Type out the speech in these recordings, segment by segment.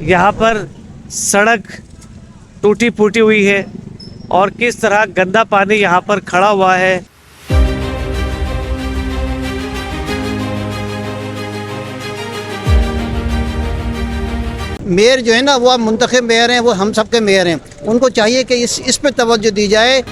यहाँ पर सड़क टूटी फूटी हुई है और किस तरह गंदा पानी यहाँ पर खड़ा हुआ है। मेयर जो है ना, वो मुंतखब मेयर हैं, वो हम सब के मेयर हैं। उनको चाहिए कि इस पे तवज्जो दी जाए।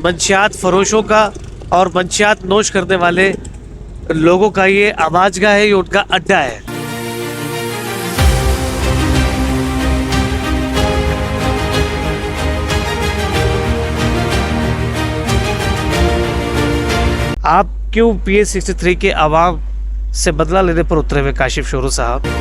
मंशियात फरोशों का और मंशियात नोश करने वाले लोगों का ये आवाज़गाह है, ये उनका अड्डा है। आप क्यों PA63 के आवाम से बदला लेने पर उतरे हुए काशिफ शोरो साहब?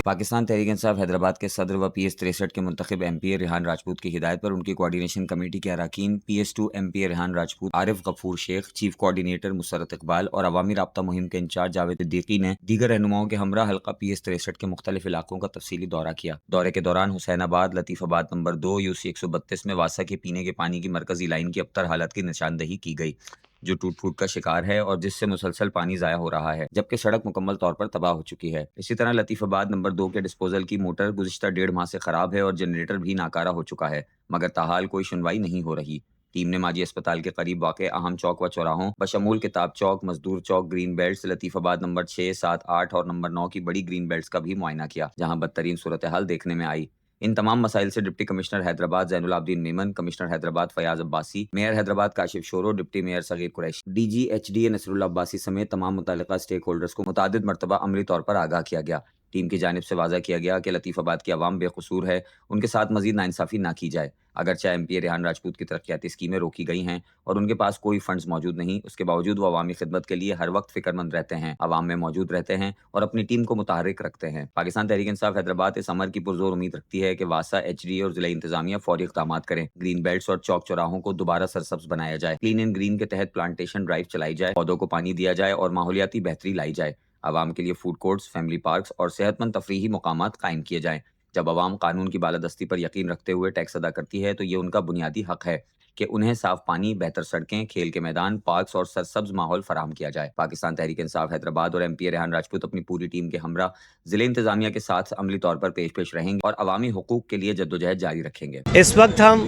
पाकिस्तान तहरीक इंसाफ हैदराबाद के सदर व PS63 के मुंतखब MP रेहान राजपूत की हिदायत पर उनकी कोऑर्डिनेशन कमेटी के अरकान PS2 MP Rehan Rajput, Arif Gafoor Shaikh, chief coordinator Musarrat Iqbal और अवामी राब्ता मुहिम के इंचार्ज जावेद सिद्दीकी ने दीगर रहनुमाओं के हमरा हल्का PS63 के मुख्तलिफ इलाकों का तफसीली दौरा किया। दौरे के दौरान हुसैनाबाद लतीफ़ाबाद नंबर 2 UC 132 में वासा के पीने के पानी की मरकजी लाइन की अबतर हालत की निशानदही की गई, जो टूट फूट का शिकार है और जिससे मुसलसल पानी ज़ाया हो रहा है, जबकि सड़क मुकम्मल तौर पर तबाह हो चुकी है। इसी तरह लतीफ़ाबाद नंबर 2 के डिस्पोजल की मोटर गुज़िश्ता 1.5 माह से ख़राब है और जनरेटर भी नाकारा हो चुका है, मगर ताहाल कोई सुनवाई नहीं हो रही। टीम ने माजी अस्पताल के करीब वाक़े अहम चौक व चौराहों बशमूल किताब चौक, मजदूर चौक, ग्रीन बेल्ट्स, लतीफ़ाबाद नंबर 6, 7, 8 और नंबर 9 की बड़ी ग्रीन बेल्ट्स का भी मुआयना किया, जहाँ बदतरीन सूरत हाल देखने में आई। इन तमाम मसाइल से deputy commissioner Hyderabad Zainul Abdin Memon, commissioner Hyderabad Fayaz Abbasi, mayor Hyderabad Kashif Shoro, deputy mayor Saghir Qureshi, DG HDA Nasrullah Abbasi समेत तमाम मुतल्लिका स्टेक होल्डर्स को मुतादिद मरतबा अमली तौर पर आगाह किया गया। टीम की जानिब से वाज़ा किया गया कि लतीफ़ाबाद की आवाम बेकसूर है, उनके साथ मजीद नाइंसाफ़ी ना की जाए। अगरचे MP रेहान राजपूत की तरक्याती स्कीमें रोकी गई हैं और उनके पास कोई फंड्स मौजूद नहीं, उसके बावजूद वो अवामी खिदमत के लिए हर वक्त फिक्रमंद रहते हैं, अवाम में मौजूद रहते हैं और अपनी टीम को मुतहर्रिक रखते हैं। पाकिस्तान तहरीक इंसाफ हैदराबाद इस अमर की पुरजोर उम्मीद रखती है कि वासा, HDA और ज़िला इंतजामिया फौरी इक़दाम करें, ग्रीन बेल्ट्स और चौक चौराहों को दोबारा सरसब्ज बनाया जाए, क्लीन एंड ग्रीन के तहत प्लांटेशन ड्राइव चलाई जाए, पौधों को पानी दिया जाए और माहौलियाती बेहतरी लाई जाए। आवाम के लिए फूड कोर्ट्स, फैमिली पार्क्स और सेहतमंद तफरीही मकामात कायम किए जाएँ। जब आवाम कानून की बालादस्ती पर यकीन रखते हुए टैक्स अदा करती है तो ये उनका बुनियादी हक है कि उन्हें साफ पानी, बेहतर सड़कें, खेल के मैदान, पार्क्स और सरसब्ज माहौल फराहम किया जाए। पाकिस्तान तहरीक इंसाफ हैदराबाद और MP रेहान राजपूत अपनी पूरी टीम के हमरा जिले इंतजामिया के साथ अमली तौर पर पेश रहेंगे और अवामी हुकूक के लिए जद्दोजहद जारी रखेंगे। इस वक्त हम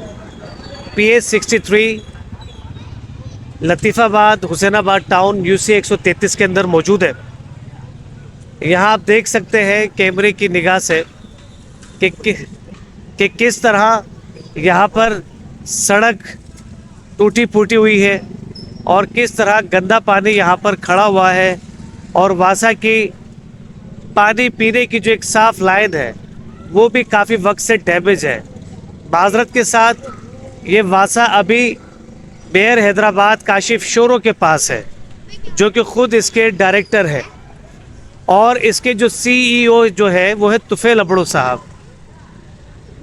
PA63 Latifabad Hussainabad town UC 133 के अंदर मौजूद है। यहाँ आप देख सकते हैं कैमरे की निगाह से कि किस तरह यहाँ पर सड़क टूटी फूटी हुई है और किस तरह गंदा पानी यहाँ पर खड़ा हुआ है और वासा की पानी पीने की जो एक साफ़ लाइन है वो भी काफ़ी वक्त से डैमेज है। माज़रत के साथ ये वासा अभी मेयर हैदराबाद काशिफ शोरो के पास है, जो कि ख़ुद इसके डायरेक्टर है, और इसके जो CEO जो है वो है तुफ़ैल अबड़ो साहब,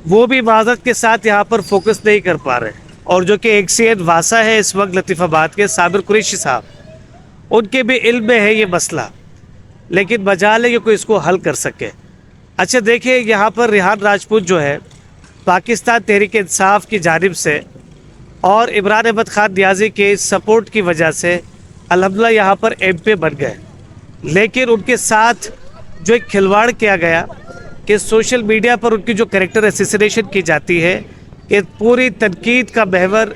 वो भी माज़रत के साथ यहाँ पर फोकस नहीं कर पा रहे, और जो कि एक्सीएन वासा है इस वक्त लतीफ़ाबाद के साबिर कुरैशी साहब, उनके भी इल्म में है ये मसला, लेकिन मजाल है कि कोई इसको हल कर सके। अच्छा देखिए, यहाँ पर रेहान राजपूत जो है पाकिस्तान तहरीक इंसाफ की जानिब से और इमरान अहमद खान नियाज़ी के सपोर्ट की वजह से अल्हम्दुलिल्लाह यहाँ पर MP बन गए, लेकिन उनके साथ जो एक खिलवाड़ किया गया कि सोशल मीडिया पर उनकी जो कैरेक्टर एसेसिनेशन की जाती है कि पूरी तनकीद का महवर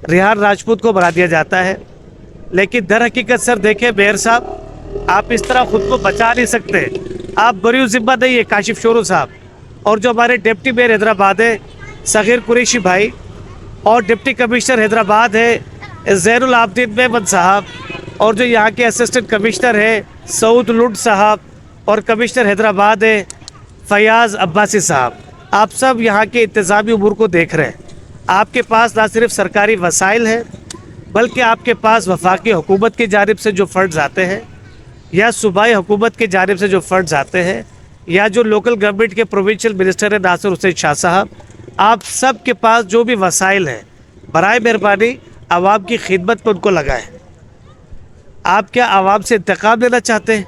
रेहान राजपूत को बना दिया जाता है। लेकिन दर हकीकत सर देखें मेयर साहब, आप इस तरह ख़ुद को बचा नहीं सकते, आप बरी ज़िम्मा नहीं है काशिफ शोरो साहब, और जो हमारे डिप्टी मेयर हैदराबाद है सगीर कुरैशी भाई, और डिप्टी कमिश्नर हैदराबाद है ज़ैनुल आबदीन मेमन साहब, और जो यहाँ के असिस्टेंट कमिश्नर है सऊद लुट साहब, और कमिश्नर हैदराबाद है फयाज अब्बासी साहब, आप सब यहाँ के इंतज़ामी उमूर को देख रहे हैं। आपके पास ना सिर्फ सरकारी वसाइल है, बल्कि आपके पास वफाकी हुकूमत की जानिब से जो फ़ंड्स आते हैं या सूबाई हुकूमत की जानिब से जो फ़ंड्स आते हैं या जो लोकल गवर्नमेंट के प्रोविंशियल मिनिस्टर है नासिर हुसैन शाह साहब, आप सब के पास जो भी वसाइल हैं बराए मेहरबानी आवाम की खिदमत पर उनको लगाएं। आप क्या आवाम से इंतकाम लेना चाहते हैं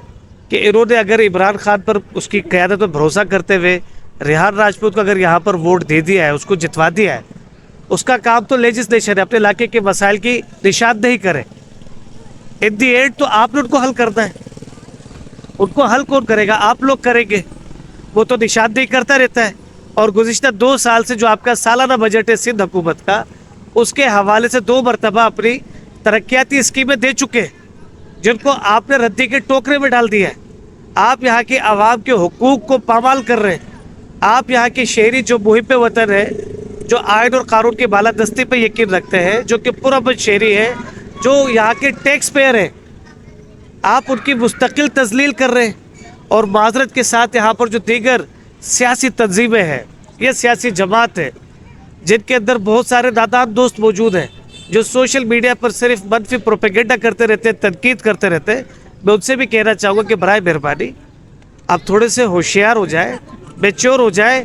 کہ انہوں نے اگر عمران خان پر اس کی قیادت پر بھروسہ کرتے ہوئے ریحان راجپوت کو اگر یہاں پر ووٹ دے دیا ہے، اس کو جتوا دیا ہے، اس کا کام تو لیجسلیشن ہے، اپنے علاقے کے مسائل کی نشاندہی کرے. ان دی اینڈ تو آپ نے ان کو حل کرنا ہے. ان کو حل کون کرے گا؟ آپ لوگ کریں گے. وہ تو نشاندہی کرتا رہتا ہے. اور گزشتہ 2 سال سے جو آپ کا سالانہ بجٹ ہے سندھ حکومت کا، اس کے حوالے سے 2 مرتبہ اپنی ترقیاتی اسکیمیں دے چکے، جن کو آپ نے ردی کے ٹوکرے میں ڈال دیا ہے. آپ یہاں کے عوام کے حقوق کو پامال کر رہے ہیں. آپ یہاں کے شہری جو محب وطن ہے، جو آئین اور قانون کی بالادستی پہ یقین رکھتے ہیں، جو کہ پرامن شہری ہے، جو یہاں کے ٹیکس پیئر ہیں، آپ ان کی مستقل تذلیل کر رہے ہیں. اور معذرت کے ساتھ یہاں پر جو دیگر سیاسی تنظیمیں ہیں، یہ سیاسی جماعت ہے جن کے اندر بہت سارے نادان دوست موجود ہیں، جو سوشل میڈیا پر صرف منفی پروپیگنڈا کرتے رہتے ہیں، تنقید کرتے رہتے ہیں. میں ان سے بھی کہنا چاہوں گا کہ برائے مہربانی آپ تھوڑے سے ہوشیار ہو جائیں، میچور ہو جائیں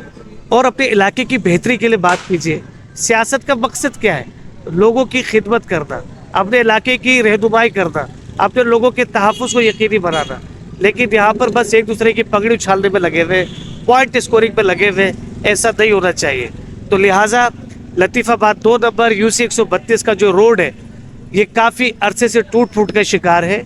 اور اپنے علاقے کی بہتری کے لیے بات کیجیے. سیاست کا مقصد کیا ہے؟ لوگوں کی خدمت کرنا، اپنے علاقے کی رہنمائی کرنا، اپنے لوگوں کے تحفظ کو یقینی بنانا. لیکن یہاں پر بس ایک دوسرے کی پگڑی اچھالنے میں لگے ہوئے، پوائنٹ اسکورنگ پہ لگے ہوئے، ایسا نہیں ہونا چاہیے. تو لہٰذا لطیف آباد 2 نمبر UC 132 کا جو روڈ ہے، یہ کافی عرصے سے ٹوٹ پھوٹ کا شکار ہے.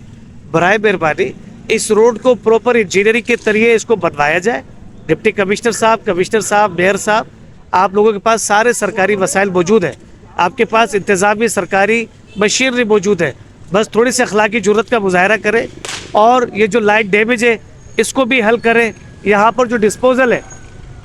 برائے مہربانی اس روڈ کو پراپر انجینئرنگ کے ذریعے اس کو بنوایا جائے. ڈپٹی کمشنر صاحب، میئر صاحب، آپ لوگوں کے پاس سارے سرکاری وسائل موجود ہیں، آپ کے پاس انتظامی سرکاری مشینری موجود ہے. بس تھوڑی سی اخلاقی جرات کا مظاہرہ کریں اور یہ جو لائٹ ڈیمیج ہے اس کو بھی حل کریں. یہاں پر جو ڈسپوزل ہے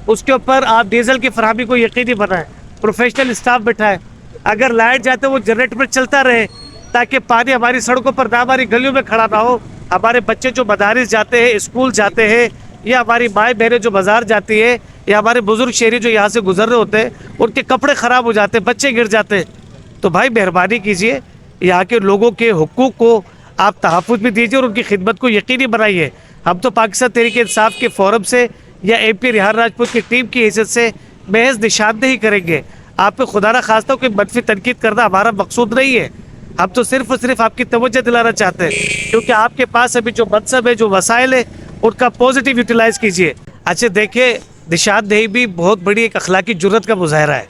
اس کے اوپر آپ ڈیزل کی فراہمی کو یقینی بنائیں، پروفیشنل اسٹاف بٹھائیں. اگر لائٹ جاتے وہ جنریٹر پر چلتا رہے تاکہ پانی ہماری سڑکوں پر نہ، ہماری گلیوں میں کھڑا نہ ہو. ہمارے بچے جو مدارس جاتے ہیں، اسکول جاتے ہیں، یا ہماری مائیں بہنیں جو بازار جاتی ہے، یا ہمارے بزرگ شہری جو یہاں سے گزر رہے ہوتے ہیں، ان کے کپڑے خراب ہو جاتے ہیں، بچے گر جاتے ہیں. تو بھائی مہربانی کیجئے، یہاں کے لوگوں کے حقوق کو آپ تحفظ بھی دیجئے اور ان کی خدمت کو یقینی بنائیے. ہم تو پاکستان تحریک انصاف کے فورم سے یا MP ریحان راجپوت کی ٹیم کی حیثیت سے محض نشاندہی کریں گے. آپ پہ خدا نہ خواستہ کوئی منفی تنقید کرنا ہمارا مقصود نہیں ہے. ہم تو صرف اور صرف آپ کی توجہ دلانا چاہتے ہیں، کیونکہ آپ کے پاس ابھی جو منصب ہے، جو وسائل ہے، ان کا پازیٹیو یوٹیلائز کیجئے. اچھا دیکھیں، نشاندہی بھی بہت بڑی ایک اخلاقی جرات کا مظاہرہ ہے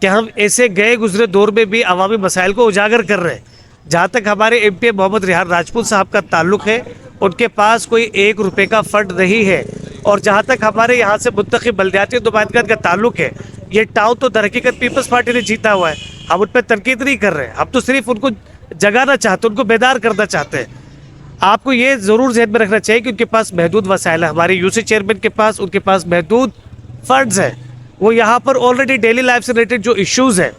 کہ ہم ایسے گئے گزرے دور میں بھی عوامی مسائل کو اجاگر کر رہے ہیں. جہاں تک ہمارے MP محمد ریحان راجپوت صاحب کا تعلق ہے، ان کے پاس کوئی 1 روپے کا فنڈ نہیں ہے. اور جہاں تک ہمارے یہاں سے منتخب بلدیاتی نمائندگان کا تعلق ہے، یہ ٹاؤن تو در حقیقت پیپلز پارٹی نے جیتا ہوا ہے. ہم ان پہ تنقید نہیں کر رہے، ہم تو صرف ان کو جگانا چاہتے ہیں، ان کو بیدار کرنا چاہتے ہیں. آپ کو یہ ضرور ذہن میں رکھنا چاہیے کہ ان کے پاس محدود وسائل ہیں. ہمارے UC چیئرمین کے پاس، ان کے پاس محدود فنڈز ہیں. وہ یہاں پر آلریڈی ڈیلی لائف سے ریلیٹڈ جو ایشوز ہیں،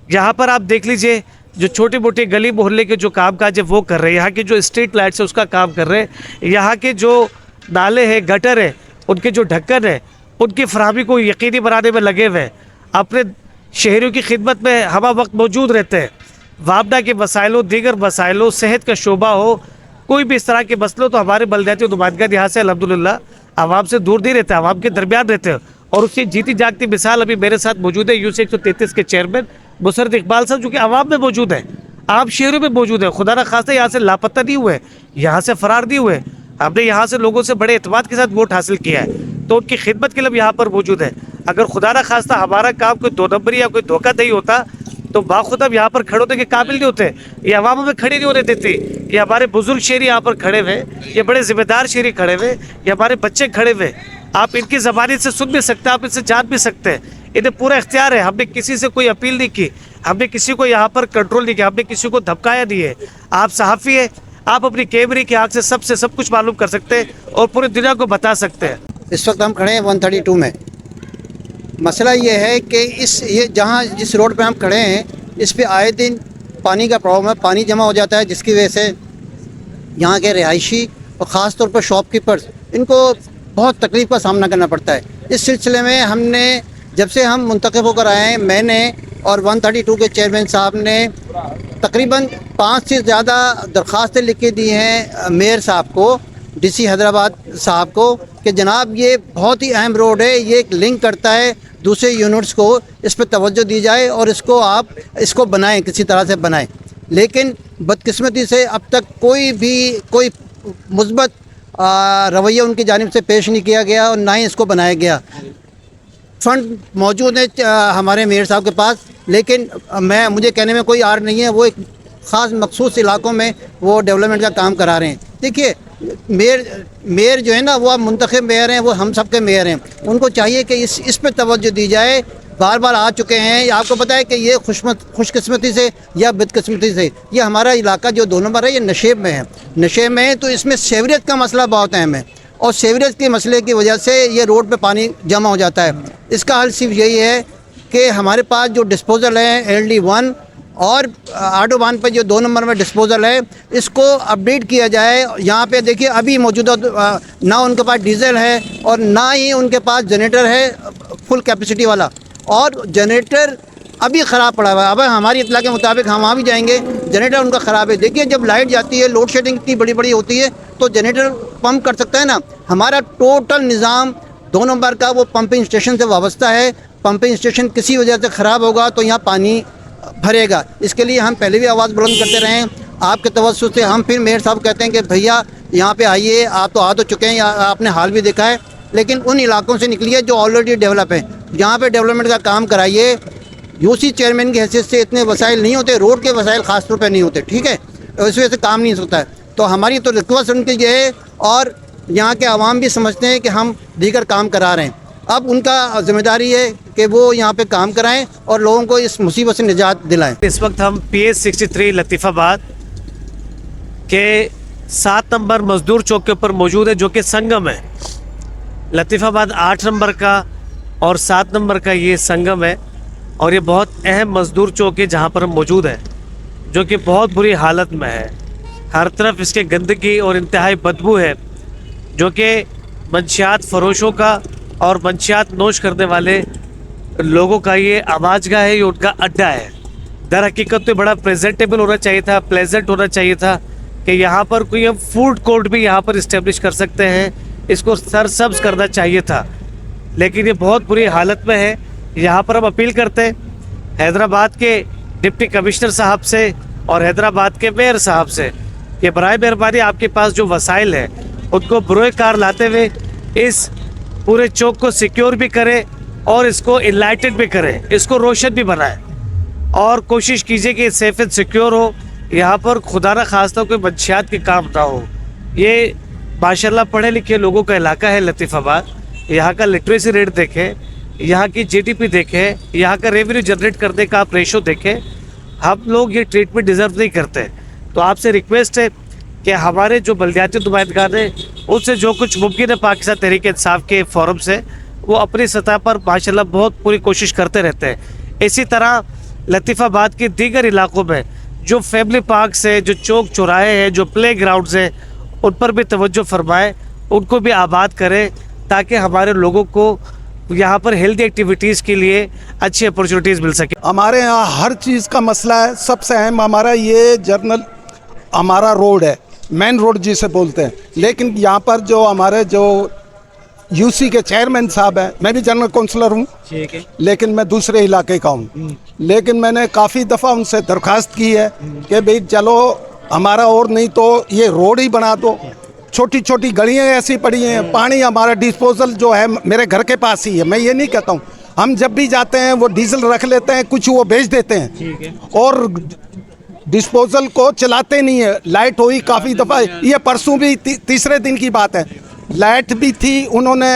یہاں پر آپ دیکھ لیجئے، جو چھوٹی موٹی گلی محلے کے جو کام کاج ہے وہ کر رہے ہیں. یہاں کے جو اسٹریٹ لائٹس ہے اس کا کام کر رہے ہیں. یہاں کے جو نالے ہیں، گٹر ہیں، ان کے جو ڈھکن ہیں، ان کی فراہمی کو یقینی بنانے میں لگے ہوئے ہیں. اپنے شہریوں کی خدمت میں ہمہ وقت موجود رہتے ہیں. وابڈا کے مسائل ہو، دیگر مسائل ہو، صحت کا شعبہ ہو، کوئی بھی اس طرح کے مسئلے ہو، تو ہمارے بلدیاتی نمائندگان یہاں سے الحمدللہ عوام سے دور نہیں رہتے، عوام کے درمیان رہتے ہیں. اور اس کی جیتی جاگتی مثال ابھی میرے ساتھ موجود ہے UC 133 کے چیئرمین مسرت اقبال صاحب، جو کہ عوام میں موجود ہیں، عام شہروں میں موجود ہیں. خدا نہ خواستہ یہاں سے لاپتہ نہیں ہوئے، یہاں سے فرار نہیں ہوئے. ہم نے یہاں سے لوگوں سے بڑے اعتماد کے ساتھ ووٹ حاصل کیا ہے، تو ان کی خدمت کے لیے یہاں پر موجود ہے. اگر خدا نہ خواستہ ہمارا کام کوئی 2 نمبری یا کوئی دھوکہ نہیں ہوتا تو باخود ہم یہاں پر کھڑے ہونے کے قابل نہیں ہوتے. یہ عوام میں کھڑی نہیں ہونے دیتی. یہ ہمارے بزرگ شہری یہاں پر کھڑے ہوئے، یہ بڑے ذمہ دار شہری کھڑے ہوئے، یہ ہمارے بچے کھڑے ہوئے. آپ ان کی زبانی سے سن بھی سکتے ہیں، آپ ان سے جان بھی سکتے ہیں. انہیں پورا اختیار ہے. ہم نے کسی سے کوئی اپیل نہیں کی، ہم نے کسی کو یہاں پر کنٹرول نہیں کیا، ہم نے کسی کو دھمکایا نہیں ہے. آپ صحافی ہیں، آپ اپنی کیمرے کی آنکھ سے سب کچھ معلوم کر سکتے ہیں اور پوری دنیا کو بتا سکتے ہیں. اس وقت ہم کھڑے ہیں 132 میں. مسئلہ یہ ہے کہ جس روڈ پہ ہم کھڑے ہیں اس پہ آئے دن پانی کا پرابلم ہے. پانی جمع ہو جاتا ہے جس کی وجہ سے یہاں کے رہائشی اور خاص طور پر شاپ کیپرز ان کو بہت تکلیف کا سامنا کرنا پڑتا ہے. اس سلسلے میں ہم نے جب سے ہم منتخب ہو کر آئے ہیں، میں نے اور 132 کے چیئرمین صاحب نے تقریباً 5 سے زیادہ درخواستیں لکھ کے دی ہیں میئر صاحب کو، DC حیدرآباد صاحب کو، کہ جناب یہ بہت ہی اہم روڈ ہے، یہ ایک لنک کرتا ہے دوسرے یونٹس کو، اس پہ توجہ دی جائے اور اس کو بنائیں، کسی طرح سے بنائیں. لیکن بدقسمتی سے اب تک کوئی مثبت रवैया उनकी जानिब से पेश नहीं किया गया और ना ही इसको बनाया गया। फंड मौजूद है हमारे मेयर साहब के पास, लेकिन मुझे कहने में कोई आड़ नहीं है, वो एक ख़ास मखसूस इलाकों में वो डेवलपमेंट का काम करा रहे हैं। देखिए मेयर जो है ना, वो अब मुंतखब मेयर हैं, वो हम सब के मेयर हैं, उनको चाहिए कि इस पे तवज्जो दी जाए। बार बार आ चुके हैं, आपको पता है कि ये खुशकिस्मती से या बदकिस्मती से ये हमारा इलाका जो 2 नंबर है ये नशेब में है, तो इसमें सेवरेज का मसला बहुत अहम है और सेवरेज के मसले की वजह से ये रोड पे पानी जमा हो जाता है। इसका हल सिर्फ यही है कि हमारे पास जो डिस्पोज़ल है LD1 और आडोबान पे जो 2 नंबर में डिस्पोज़ल है, इसको अपडेट किया जाए। यहाँ पे देखिए अभी मौजूदा ना उनके पास डीजल है और ना ही उनके पास जनरेटर है फुल कैपेसिटी वाला, और जनरेटर अभी ख़राब पड़ा हुआ है। अब हमारी इत्तला के मुताबिक हम वहाँ भी जाएंगे, जनरेटर उनका ख़राब है। देखिए जब लाइट जाती है, लोड शेडिंग इतनी बड़ी बड़ी होती है, तो जनरेटर पंप कर सकता है ना। हमारा टोटल निज़ाम 2 नंबर का वो पंपिंग स्टेशन से वाबस्ता है। पंपिंग स्टेशन किसी वजह से ख़राब होगा तो यहाँ पानी भरेगा। इसके लिए हम पहले भी आवाज़ बुलंद करते रहे हैं, आपके तवज्जुह से हम फिर मेयर साहब कहते हैं कि भैया यहाँ पे आइए, आप तो आ तो चुके हैं, आपने हाल भी देखा है, लेकिन उन इलाकों से निकलिए जो ऑलरेडी डेवलप हैं, यहाँ पे डेवलपमेंट का काम कराइए। यूसी चेयरमैन की हैसियत से इतने वसाइल नहीं होते, रोड के वसाइल ख़ास तौर पर नहीं होते, ठीक है, इस वजह से काम नहीं होता है। तो हमारी तो रिक्वेस्ट उनकी ये है, और यहाँ के आवाम भी समझते हैं कि हम दीगर काम करा रहे हैं। अब उनका ज़िम्मेदारी है कि वो यहाँ पे काम कराएं और लोगों को इस मुसीबत से निजात दिलाएं। इस वक्त हम PS 63 लतीफ़ाबाद के 7 नंबर मजदूर चौक के ऊपर मौजूद है, जो कि संगम है। लतीफ़ाबाद 8 नंबर का और 7 नंबर का ये संगम है, और ये बहुत अहम मजदूर चौक है जहाँ पर हम मौजूद हैं, जो कि बहुत बुरी हालत में है। हर तरफ इसके गंदगी और इंतहाई बदबू है, जो कि मंशियात फरोशों का और मंशियात नोश करने वाले लोगों का ये आवाज़गाह है, ये उनका अड्डा है। दर हकीकत तो बड़ा प्रेजेंटेबल होना चाहिए था, प्लेजेंट होना चाहिए था कि यहाँ पर कोई हम फूड कोर्ट भी यहाँ पर इस्टेब्लिश कर सकते हैं, इसको सरसब्ज करना चाहिए था, लेकिन ये बहुत बुरी हालत में है। यहाँ पर हम अपील करते हैं हैदराबाद के डिप्टी कमिश्नर साहब से और हैदराबाद के मेयर साहब से कि बराए मेहरबानी आपके पास जो वसाइल है उनको बरोए कार लाते हुए इस पूरे चौक को सिक्योर भी करें और इसको इनलाइटेड भी करें, इसको रोशन भी बनाएं, और कोशिश कीजिए कि सेफ एंड सिक्योर हो। यहाँ पर खुदा न खास्ता कोई मंशियात के काम ना हो। ये माशाल्लाह पढ़े लिखे लोगों का इलाका है लतीफ़ाबाद। यहाँ का लिटरेसी रेट देखें, यहाँ की GDP देखें, यहाँ का रेवेन्यू जनरेट करने का आप रेशो देखें। हम लोग ये ट्रीटमेंट डिज़र्व नहीं करते। तो आपसे रिक्वेस्ट है कि हमारे जो बल्दियाती नुमाइंदगान हैं उससे जो कुछ मुमकिन है पाकिस्तान तहरीक इंसाफ के फोरम से, वो अपनी सतह पर माशाल्लाह बहुत पूरी कोशिश करते रहते हैं। इसी तरह लतीफ़ाबाद के दीगर इलाकों में जो फैमिली पार्क्स हैं, जो चौक चौराहे हैं, जो प्ले ग्राउंड्स हैं, उन पर भी तवज्जो फरमाएं, उनको भी आबाद करें, ताकि हमारे लोगों को यहाँ पर हेल्दी एक्टिविटीज़ के लिए अच्छी अपॉर्चुनिटीज़ मिल सके। हमारे यहाँ हर चीज़ का मसला है। सबसे अहम हमारा ये हमारा रोड है, मेन रोड जिसे बोलते हैं। लेकिन यहाँ पर जो हमारे जो यूसी के चेयरमैन साहब हैं, मैं भी जनरल काउंसलर हूँ, लेकिन मैं दूसरे इलाके का हूँ, लेकिन मैंने काफ़ी दफ़ा उनसे दरख्वास्त की है कि भाई चलो हमारा और नहीं तो ये रोड ही बना दो। छोटी छोटी गलियाँ ऐसी पड़ी हैं, पानी हमारा डिस्पोजल जो है मेरे घर के पास ही है। मैं ये नहीं कहता हूँ, हम जब भी जाते हैं वो डीजल रख लेते हैं, कुछ वो बेच देते हैं और डिस्पोजल को चलाते नहीं है। लाइट हुई काफ़ी दफ़ा, ये परसों भी तीसरे दिन की बात है, लाइट भी थी, उन्होंने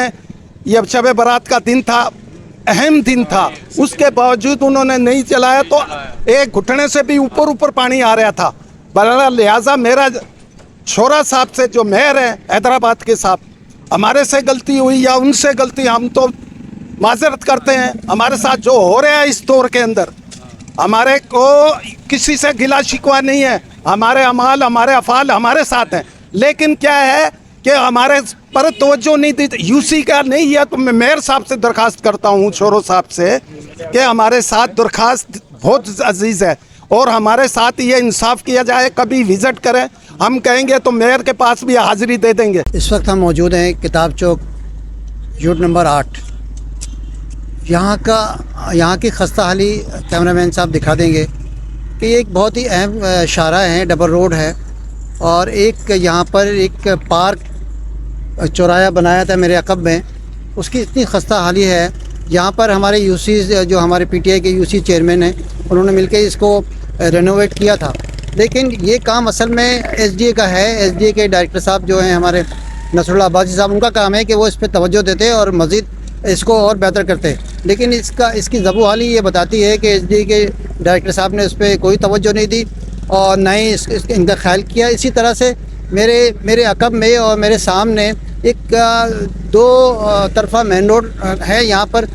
ये शब बारात का दिन था, अहम दिन था, उसके बावजूद उन्होंने नहीं चलाया, तो एक घुटने से भी ऊपर ऊपर पानी आ रहा था। बहरहाल लिहाजा मेरा छोरा साहब से जो मेयर है हैदराबाद के साहब, हमारे से गलती हुई या उनसे गलती, हम तो माजरत करते हैं। हमारे साथ जो हो रहा है इस दौर के अंदर, हमारे को किसी से गिला शिकवा नहीं है, हमारे अमाल हमारे अफ़ाल हमारे साथ हैं, लेकिन क्या है कि हमारे पर तवज्जो नहीं दी। यूसी का नहीं है तो मैं मेयर साहब से दरख्वास्त करता हूँ, छोरो साहब से, कि हमारे साथ दरख्वास्त बहुत अजीज़ है और हमारे साथ ये इंसाफ किया जाए। कभी विज़िट करें, हम कहेंगे तो मेयर के पास भी हाज़िरी दे देंगे। इस वक्त हम मौजूद हैं किताब चौक यूट नंबर 8। यहाँ की खस्ता हाली कैमरामैन साहब दिखा देंगे कि ये एक बहुत ही अहम शाहरा है, डबल रोड है, और एक यहाँ पर एक पार्क चौराया बनाया था मेरे अकब में, उसकी इतनी खस्ता हाली है। यहाँ पर हमारे यूसी जो हमारे पीटीआई के यूसी चेयरमैन हैं, उन्होंने मिलकर इसको रेनोवेट किया था, लेकिन ये काम असल में एसडीए का है। एसडीए के डायरेक्टर साहब जो हैं हमारे नसरुल्लाह अब्बासी साहब, उनका काम है कि वो इस पर तवज्जो देते और मज़ीद इसको और बेहतर करते हैं। लेकिन इसकी ज़बू हाली ये बताती है कि एसडीए के डायरेक्टर साहब ने उस पर कोई तवज्जो नहीं दी और ना ही इनका ख्याल किया। इसी तरह से मेरे अकब में और मेरे सामने एक 2 तरफा मेन रोड है, यहाँ पर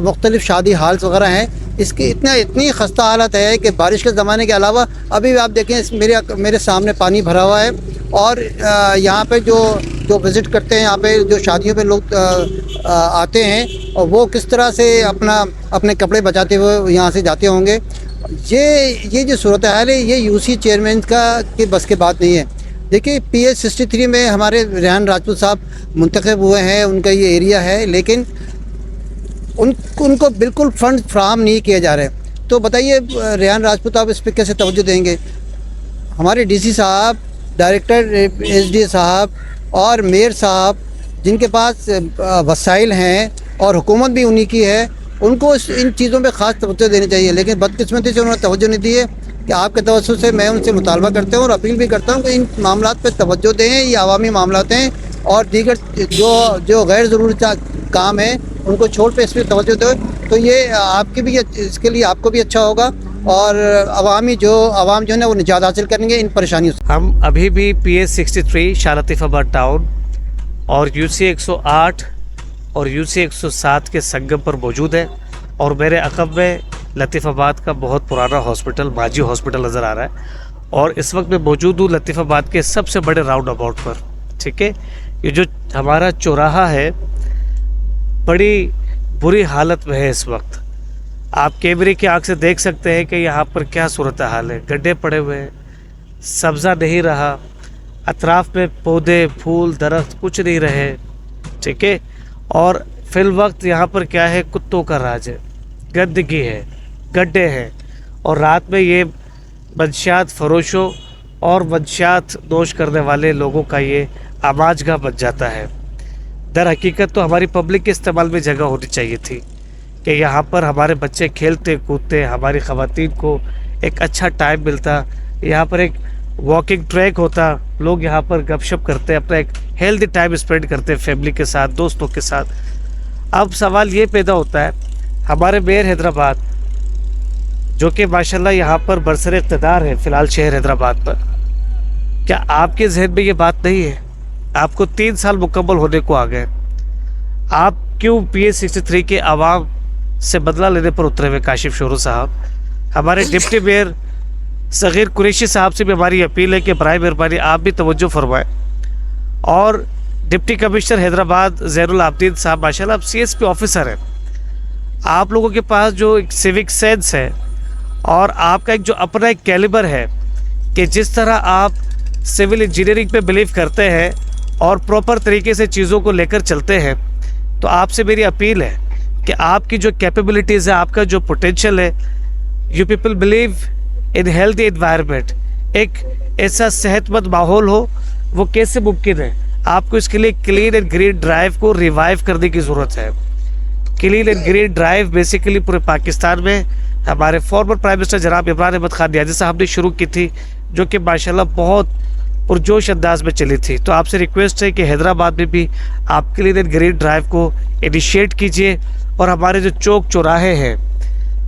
मुख्तलिफ शादी हाल्स वगैरह हैं। इसकी इतनी खस्ता हालत है कि बारिश के ज़माने के अलावा अभी भी आप देखें मेरे सामने पानी भरा हुआ है। और यहाँ पे जो विज़िट करते हैं, यहाँ पे जो शादियों पे लोग आते हैं, और वो किस तरह से अपने कपड़े बचाते हुए यहाँ से जाते होंगे। ये जो सूरत हाल है, ये यूसी चेयरमैन की बस की बात नहीं है। देखिए PS 63 में हमारे रेहान राजपूत साहब मुंतखब हुए हैं, उनका ये एरिया है, लेकिन उनको बिल्कुल फंड फ्राहम नहीं किए जा रहे। तो बताइए रेहान राजपूत आप इस पर कैसे तवज्जो देंगे? हमारे डीसी साहब, डायरेक्टर एसडीए साहब और मेयर साहब, जिनके पास वसाइल हैं और हुकूमत भी उन्हीं की है, उनको इन चीज़ों पे ख़ास तवज्जो देनी चाहिए। लेकिन बदकिस्मती से उन्होंने तवज्जो नहीं दी है। कि आपके तवज्जो से मैं उनसे मुतालबा करता हूँ और अपील भी करता हूँ कि इन मामलात पे तवज्जो दें। ये अवामी मामलात हैं और दीगर जो गैर ज़रूरी काम है उनको छोड़ पे इस पर तवज्जो दें, तो ये आपके भी, इसके लिए आपको भी अच्छा होगा और आवाम जो है ना वो निजात हासिल करेंगे इन परेशानियों से। हम अभी भी PS 63 शाह लतीफ़ाबाद टाउन और UC 108 और UC 107 के संगम पर मौजूद है और मेरे अकब में लतीफ़ाबाद का बहुत पुराना हॉस्पिटल माजी हॉस्पिटल नज़र आ रहा है और इस वक्त मैं मौजूद हूँ लतीफ़ाबाद के सबसे बड़े राउंड अबाउट पर। ठीक है, ये जो हमारा चौराहा है बड़ी बुरी हालत में है इस वक्त। आप कैमरे की आंख से देख सकते हैं कि यहाँ पर क्या सूरत हाल है। गड्ढे पड़े हुए हैं, सब्ज़ा नहीं रहा, अतराफ़ में पौधे फूल दरख्त कुछ नहीं रहे। ठीक है, और फिल वक्त यहाँ पर क्या है, कुत्तों का राज है, गंदगी है, गड्ढे हैं और रात में ये मंशियात फरोशों और मंशियात नोश करने वाले लोगों का ये आमाजगाह बन जाता है। दर हकीकत तो हमारी पब्लिक के इस्तेमाल में जगह होनी चाहिए थी कि यहाँ पर हमारे बच्चे खेलते कूदते, हमारी ख़वातीन को एक अच्छा टाइम मिलता, यहाँ पर एक वॉकिंग ट्रैक होता, लोग यहाँ पर गपशप करते, अपना एक हेल्दी टाइम स्पेंड करते फैमिली के साथ, दोस्तों के साथ। अब सवाल ये पैदा होता है, हमारे मेयर हैदराबाद जो कि माशाल्लाह यहाँ पर बरसर इक़्तिदार है फ़िलहाल शहर हैदराबाद पर, क्या आपके जहन में ये बात नहीं है? आपको 3 साल मुकम्मल होने को आ गए, आप क्यों PS 63 के आवाम से बदला लेने पर उतरे हुए काशिफ शोरू साहब? हमारे डिप्टी मेयर सगीर कुरैशी साहब से भी हमारी अपील है कि बराए मेहरबानी आप भी तवज्जो फरमाएं। और डिप्टी कमिश्नर हैदराबाद ज़ैनुल आबदीन साहब माशाल्लाह आप CSP ऑफिसर हैं, आप लोगों के पास जो एक सिविक सेंस है और आपका एक जो अपना एक कैलिबर है कि जिस तरह आप सिविल इंजीनियरिंग पे बिलीव करते हैं और प्रॉपर तरीके से चीज़ों को लेकर चलते हैं, तो आपसे मेरी अपील है कि आपकी जो कैपेबिलिटीज़ है, आपका जो पोटेंशियल है, you people believe in healthy environment, एक ऐसा सेहतमंद माहौल हो, वो कैसे मुमकिन है? आपको इसके लिए क्लीन एंड ग्रीन ड्राइव को रिवाइव करने की ज़रूरत है। Clean and green drive basically पूरे पाकिस्तान में हमारे फॉर्मर प्राइम मिनिस्टर जनाब इमरान अहमद खान नियाज़ी साहब ने शुरू की थी, जो कि माशाल्लाह बहुत पुरजोश अंदाज में चली थी। तो आपसे रिक्वेस्ट है कि हैदराबाद में भी आप क्लीन एंड ग्रीन ड्राइव को इनिशिएट कीजिए और हमारे जो चौक चौराहे हैं,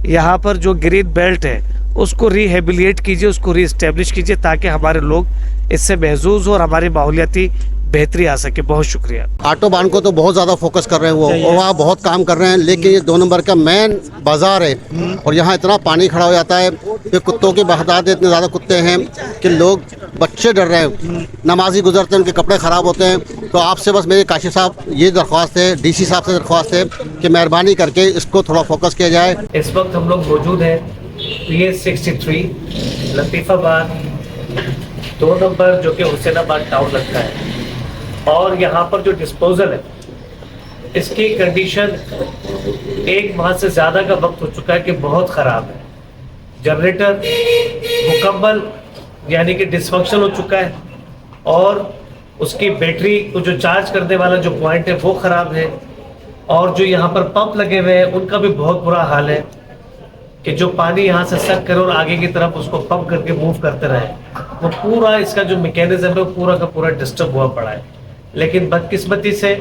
यहाँ पर जो ग्रीन बेल्ट है उसको रिहेबिलिएट कीजिए, उसको रीएस्टेब्लिश कीजिए ताकि हमारे लोग इससे महजूज हो और हमारी माहौलियाती बेहतरी आ सके। बहुत शुक्रिया। ऑटोबान को तो बहुत ज़्यादा फोकस कर रहे हैं वो, और वहाँ बहुत काम कर रहे हैं, लेकिन ये 2 नंबर का मेन बाज़ार है और यहाँ इतना पानी खड़ा हो जाता है कि कुत्तों की बहदाद, इतने ज़्यादा कुत्ते हैं कि लोग, बच्चे डर रहे हैं, नमाजी गुजरते हैं, उनके कपड़े ख़राब होते हैं। तो आपसे बस मेरे काशिफ साहब ये दरख्वास्त है, DC साहब से दरख्वास्त है कि मेहरबानी करके इसको थोड़ा फोकस किया जाए। इस वक्त हम लोग मौजूद हैं PS 63 लतीफ़ाबाद 2 नंबर जो कि हुसैनाबाद टाउन लगता है, और यहाँ पर जो डिस्पोजल है इसकी कंडीशन 1 माह से ज़्यादा का वक्त हो चुका है कि बहुत ख़राब है। जनरेटर मुकम्मल यानी कि डिसफंक्शन हो चुका है और اس کی بیٹری کو جو چارج کرنے والا جو پوائنٹ ہے وہ خراب ہے، اور جو یہاں پر پمپ لگے ہوئے ہیں ان کا بھی بہت برا حال ہے کہ جو پانی یہاں سے سک کرے اور آگے کی طرف اس کو پمپ کر کے موو کرتے رہے، وہ پورا اس کا جو میکینزم ہے وہ پورا کا پورا ڈسٹرب ہوا پڑا ہے. لیکن بدقسمتی سے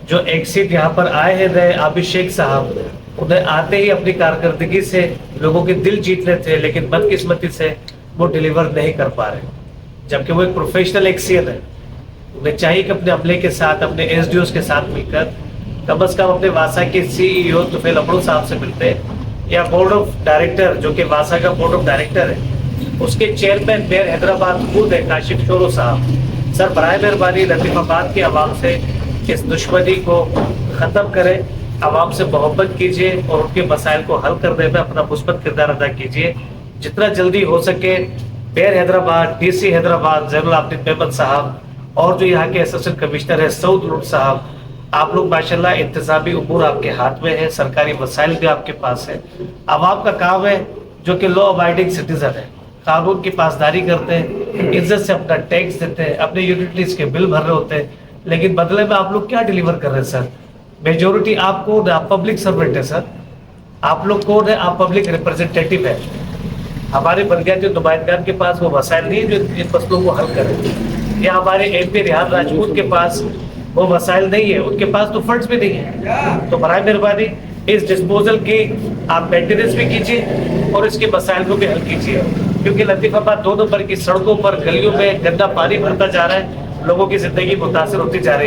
جو ایکسیٹ یہاں پر آئے ہیں نئے عابد شیخ صاحب، انہیں آتے ہی اپنی کارکردگی سے لوگوں کے دل جیتنے تھے، لیکن بدقسمتی سے وہ ڈیلیور نہیں کر پا رہے، جبکہ وہ ایک پروفیشنل ایکسین ہے. انہیں چاہیے کہ اپنے عملے کے ساتھ، اپنے ایس ڈی اوز کے ساتھ مل کر کم از کم اپنے واسا کے سی ای او طفیل امرو صاحب سے ملتے، یا بورڈ آف ڈائریکٹر جو کہ واسا کا بورڈ آف ڈائریکٹر ہے اس کے چیئرمین میئر حیدرآباد خود ہے کاشف شورو صاحب، سر برائے مہربانی لطیف آباد کے عوام سے اس دشمنی کو ختم کریں، عوام سے محبت کیجیے اور ان کے مسائل کو حل کرنے میں اپنا مثبت کردار ادا کیجیے. جتنا جلدی ہو سکے mayor Hyderabad, D C Hyderabad Zainul Abidin Muhammad صاحب اور جو یہاں کے اسسٹنٹ کمشنر ہے سعود لوٹ صاحب، آپ لوگ ماشاءاللہ انتظامی امور آپ کے ہاتھ میں ہے، سرکاری وسائل بھی آپ کے پاس ہے. عوام کا کام ہے جو کہ لا ابائڈنگ سٹیزن ہے، قانون کی پاسداری کرتے ہیں، عزت سے اپنا ٹیکس دیتے ہیں، اپنے یوٹیلیٹیز کے بل بھر رہے ہوتے ہیں، لیکن بدلے میں آپ لوگ کیا ڈیلیور کر رہے ہیں سر؟ میجورٹی آپ کون ہے؟ آپ پبلک سرونٹ ہے سر. آپ لوگ کون ہے؟ آپ پبلک ریپرزنٹیٹیو ہے. ہمارے بلدیاتی نمائندگان کے پاس وہ وسائل نہیں ہے جو ان مسئلوں کو حل کریں، یا ہمارے ایم پی ریحان راجپوت کے پاس وہ وسائل نہیں ہے، ان کے پاس تو فنڈز بھی نہیں ہے. تو برائے مہربانی اس ڈسپوزل کی آپ مینٹیننس بھی کیجیے اور اس کے مسائل کو بھی حل کیجیے، کیونکہ لطیف آباد 2 نمبر کی سڑکوں پر گلیوں میں گندا پانی بھرتا جا رہا ہے، لوگوں کی زندگی متاثر ہوتی جا رہی ہے.